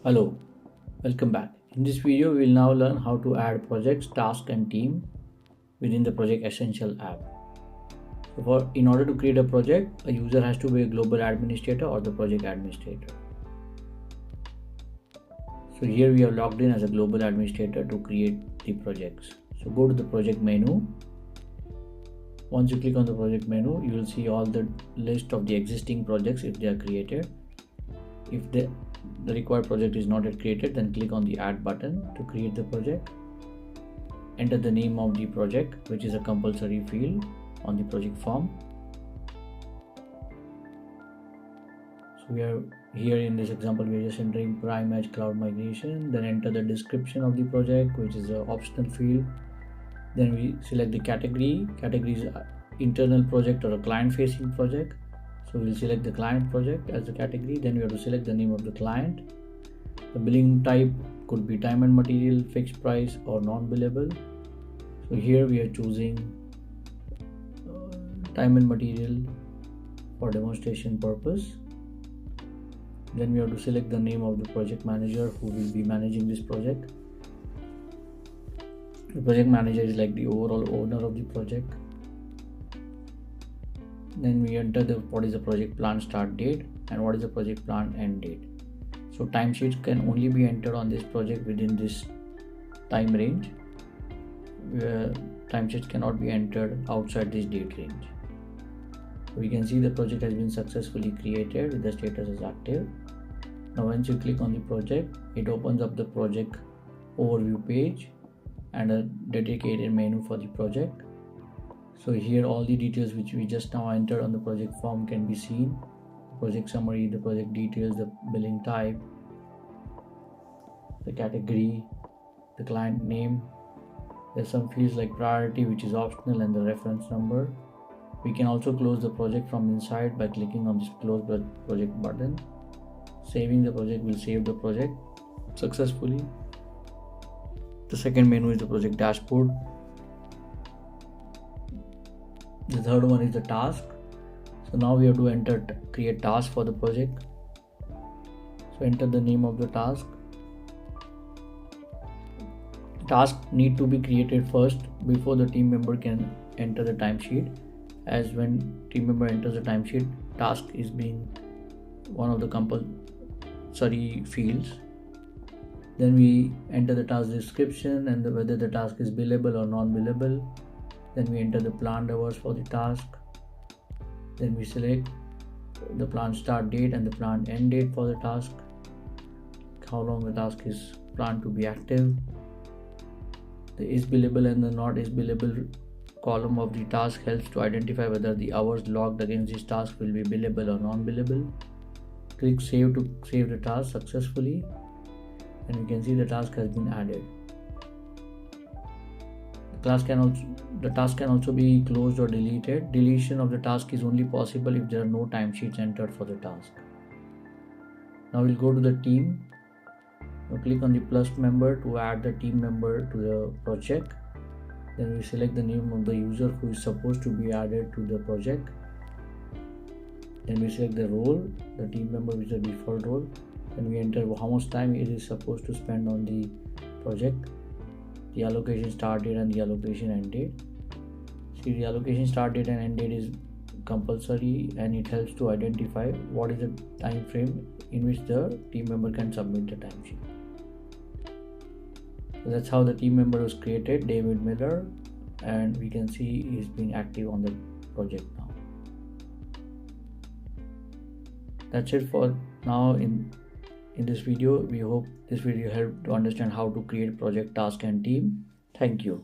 Hello, welcome back. In this video, we will now learn how to add projects, task and team within the Project Essential app. In order to create a project, a user has to be a global administrator or the project administrator. So here we are logged in as a global administrator to create the projects. So go to the project menu. Once you click on the project menu, you will see all the list of the existing projects if they are created. If the required project is not yet created, then click on the add button to create the project. Enter the name of the project, which is a compulsory field on the project form. So we are here in this example, we are just entering Prime Edge Cloud Migration. Then enter the description of the project, which is an optional field. Then we select the category. Category is internal project or a client facing project. So we'll select the client project as the category. Then we have to select the name of the client. The billing type could be time and material, fixed price or non-billable. So here we are choosing time and material for demonstration purpose. Then we have to select the name of the project manager who will be managing this project. The project manager is like the overall owner of the project. Then we enter what is the project plan start date and what is the project plan end date. So timesheets can only be entered on this project within this time range. Timesheets cannot be entered outside this date range. So we can see the project has been successfully created with the status as active. Now once you click on the project, it opens up the project overview page and a dedicated menu for the project. So here all the details which we just now entered on the project form can be seen. Project summary, the project details, the billing type, the category, the client name. There's some fields like priority, which is optional, and the reference number. We can also close the project from inside by clicking on this close project button. Saving the project will save the project successfully. The second menu is the project dashboard. The third one is the task. So now we have to create task for the project. So enter the name of the task. Task need to be created first before the team member can enter the timesheet, as when team member enters the timesheet, task is being one of the compulsory fields. Then we enter the task description and whether the task is billable or non-billable. Then we enter the planned hours for the task. Then we select the planned start date and the planned end date for the task, how long the task is planned to be active. The is billable and the not is billable column of the task helps to identify whether the hours logged against this task will be billable or non-billable. Click save to save the task successfully, and you can see the task has been added. The task can also be closed or deleted. Deletion of the task is only possible if there are no timesheets entered for the task. Now we'll go to the team. Now click on the plus member to add the team member to the project. Then we select the name of the user who is supposed to be added to the project. Then we select the role, the team member which is the default role. Then we enter how much time it is supposed to spend on the project, the allocation start date and the allocation end date. See, the allocation start date and end date is compulsory, and it helps to identify what is the time frame in which the team member can submit the timesheet. So that's how the team member was created, David Miller, and we can see he's being active on the project now. That's it for now in this video. We hope this video helped to understand how to create project, task and team. Thank you.